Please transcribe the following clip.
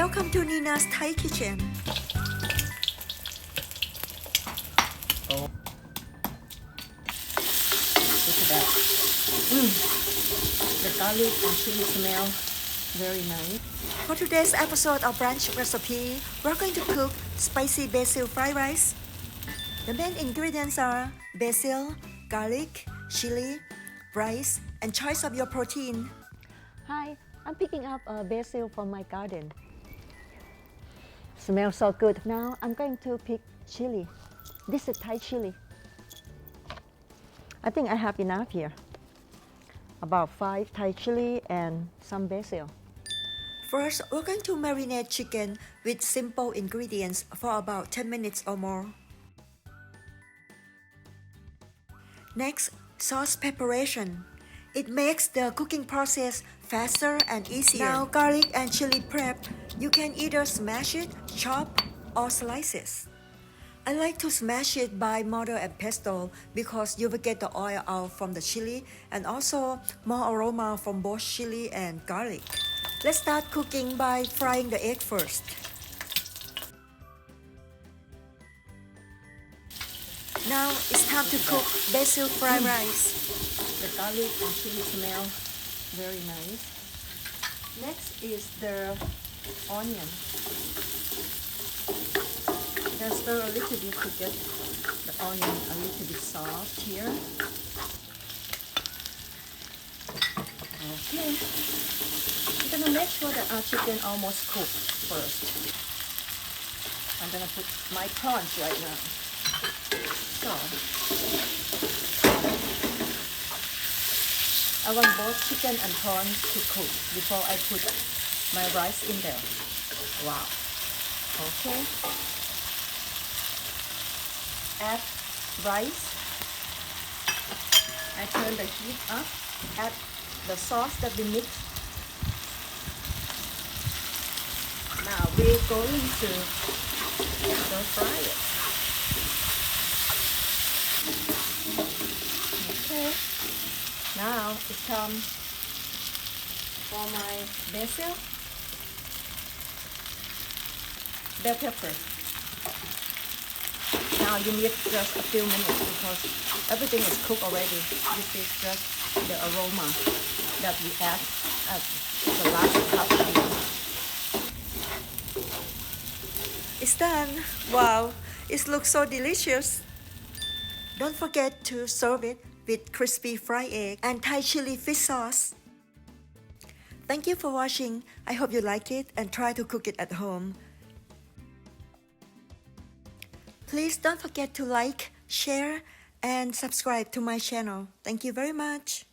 Welcome to Nina's Thai Kitchen. Oh. Look at that. The garlic and chili smell very nice. For today's episode of brunch recipe, we're going to cook spicy basil fried rice. The main ingredients are basil, garlic, chili, rice, and choice of your protein. Hi, I'm picking up basil from my garden. Smells so good. Now I'm going to pick chili. This is Thai chili. I think I have enough here. About 5 Thai chili and some basil. First, we're going to marinate chicken with simple ingredients for about 10 minutes or more. Next, sauce preparation. It makes the cooking process faster and easier. Now, garlic and chili prep. You can either smash it, chop, or slices. I like to smash it by mortar and pestle because you will get the oil out from the chili and also more aroma from both chili and garlic. Let's start cooking by frying the egg first. Now it's time to cook basil fried rice. The garlic and chili smell very nice. Next is the onion. Just stir a little bit to get the onion a little bit soft here. Okay. I'm gonna make sure that our chicken almost cooked first. I'm gonna put my prawns right now. So I want both chicken and prawn to cook before I put my rice in there. Wow. Okay. Add rice. I turn the heat up. Add the sauce that we mixed. Now we're going to stir fry it. Okay. Now it's time for my basil, bell pepper. Now you need just a few minutes because everything is cooked already. This is just the aroma that we add at the last half minute. It's done. Wow, it looks so delicious. Don't forget to serve it with crispy fried egg and Thai chili fish sauce. Thank you for watching. I hope you like it and try to cook it at home. Please don't forget to like, share, and subscribe to my channel. Thank you very much.